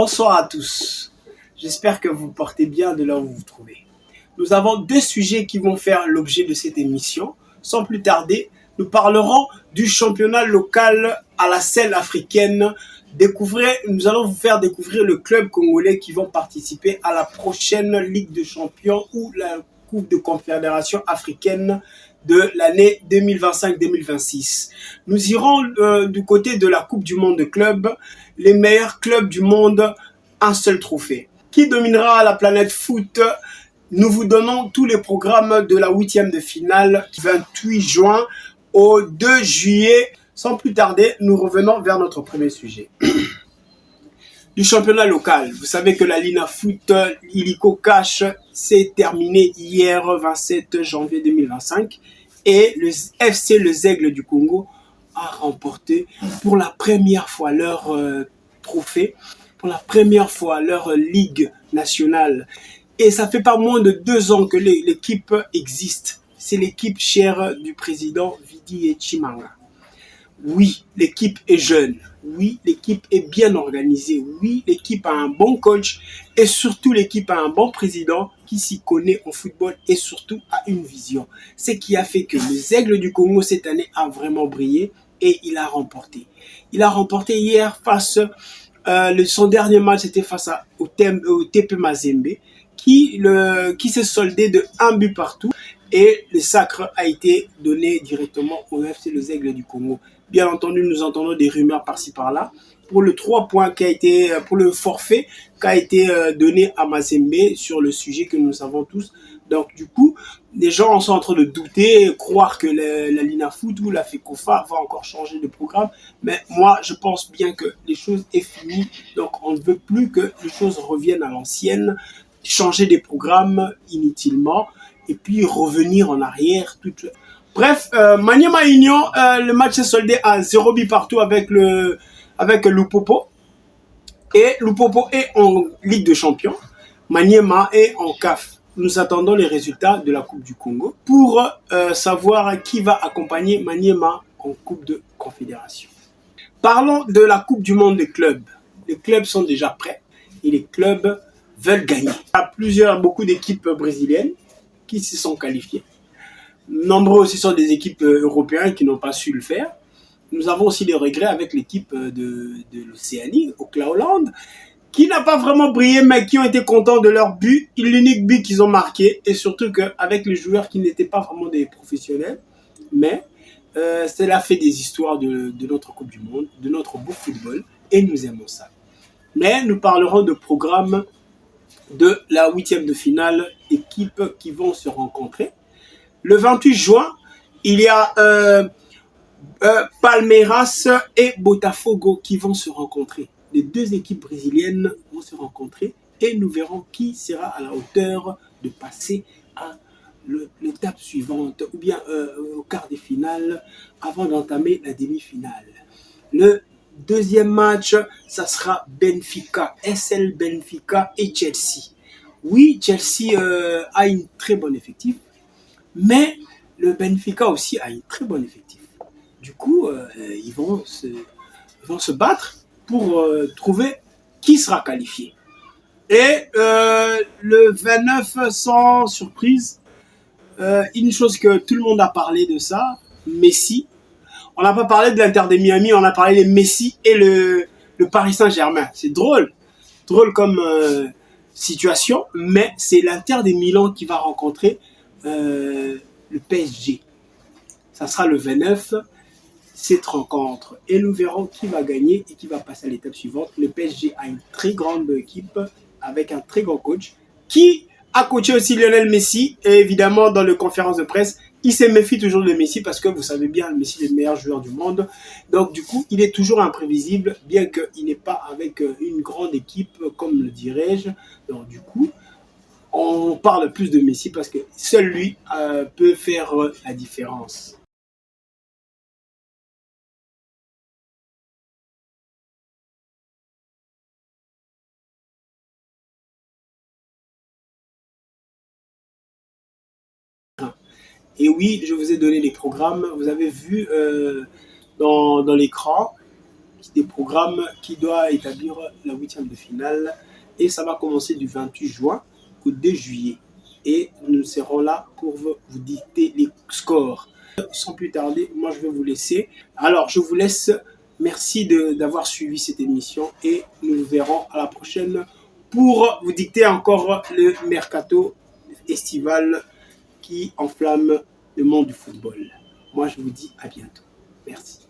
Bonsoir à tous. J'espère que vous portez bien de là où vous vous trouvez. Nous avons deux sujets qui vont faire l'objet de cette émission. Sans plus tarder, nous parlerons du championnat local à la scène africaine. Nous allons vous faire découvrir le club congolais qui vont participer à la prochaine Ligue des Champions ou la Coupe de Confédération africaine de l'année 2025-2026. Nous irons du côté de la Coupe du Monde de clubs, les meilleurs clubs du monde, un seul trophée. Qui dominera la planète foot? Nous vous donnons tous les programmes de la 8e de finale, 28 juin au 2 juillet. Sans plus tarder, nous revenons vers notre premier sujet. Du championnat local. Vous savez que la Lina Foot Illico Cash s'est terminée hier 27 janvier 2025 et le FC Les Aigles du Congo a remporté pour la première fois leur trophée, pour la première fois leur ligue nationale. Et ça fait pas moins de 2 ans que l'équipe existe. C'est l'équipe chère du président Vidi Chimanga. Oui, l'équipe est jeune. Oui, l'équipe est bien organisée. Oui, l'équipe a un bon coach. Et surtout, l'équipe a un bon président qui s'y connaît en football et surtout a une vision. Ce qui a fait que les Aigles du Congo cette année a vraiment brillé et il a remporté. Il a remporté hier face... son dernier match était face au TP Mazembe qui s'est soldé de 1 but partout. Et le sacre a été donné directement au FC Les Aigles du Congo. Bien entendu, nous entendons des rumeurs par-ci par-là pour le 3 points pour le forfait qui a été donné à Mazembe sur le sujet que nous savons tous. Donc du coup, les gens sont en train de douter, croire que la Lina Foot ou la FECOFA va encore changer de programme. Mais moi, je pense bien que les choses sont finies. Donc on ne veut plus que les choses reviennent à l'ancienne, changer des programmes inutilement et puis revenir en arrière. Bref, Maniema Union, le match s'est soldé à 0 but partout avec Lupopo. Et Lupopo est en Ligue des Champions. Maniema est en CAF. Nous attendons les résultats de la Coupe du Congo pour savoir qui va accompagner Maniema en Coupe de Confédération. Parlons de la Coupe du Monde des clubs. Les clubs sont déjà prêts et les clubs veulent gagner. Il y a beaucoup d'équipes brésiliennes qui se sont qualifiées. Nombreux aussi sont des équipes européennes qui n'ont pas su le faire. Nous avons aussi des regrets avec l'équipe de l'Océanie, au Cloudland, qui n'a pas vraiment brillé, mais qui ont été contents de leur but, l'unique but qu'ils ont marqué, et surtout qu'avec les joueurs qui n'étaient pas vraiment des professionnels, mais cela fait des histoires de notre Coupe du Monde, de notre beau football, et nous aimons ça. Mais nous parlerons de programme de la 8e de finale, équipes qui vont se rencontrer. Le 28 juin, il y a Palmeiras et Botafogo qui vont se rencontrer. Les deux équipes brésiliennes vont se rencontrer et nous verrons qui sera à la hauteur de passer à l'étape suivante ou bien au quart de finale avant d'entamer la demi-finale. Le deuxième match, ça sera Benfica, SL Benfica et Chelsea. Oui, Chelsea a une très bonne effectif, mais le Benfica aussi a un très bon effectif. Du coup, ils vont se battre pour trouver qui sera qualifié. Et le 29, sans surprise, une chose que tout le monde a parlé de ça, Messi. On n'a pas parlé de l'Inter de Miami, on a parlé de Messi et le Paris Saint-Germain. C'est drôle comme situation, mais c'est l'Inter de Milan qui va rencontrer le PSG. Ça sera le 29, cette rencontre. Et nous verrons qui va gagner et qui va passer à l'étape suivante. Le PSG a une très grande équipe avec un très grand coach qui a coaché aussi Lionel Messi. Et évidemment, dans les conférences de presse, il se méfie toujours de Messi parce que vous savez bien, Messi est le meilleur joueur du monde. Donc du coup, il est toujours imprévisible, bien qu'il n'est pas avec une grande équipe, comme le dirais-je. Donc du coup, on parle plus de Messi parce que seul lui peut faire la différence. Et oui, je vous ai donné les programmes. Vous avez vu dans l'écran, des programmes qui doit établir la 8e de finale. Et ça va commencer du 28 juin au 2 juillet. Et nous serons là pour vous dicter les scores. Sans plus tarder, moi je vais vous laisser. Alors je vous laisse. Merci d'avoir suivi cette émission et nous nous verrons à la prochaine pour vous dicter encore le mercato estival qui enflamme le monde du football. Moi je vous dis à bientôt. Merci.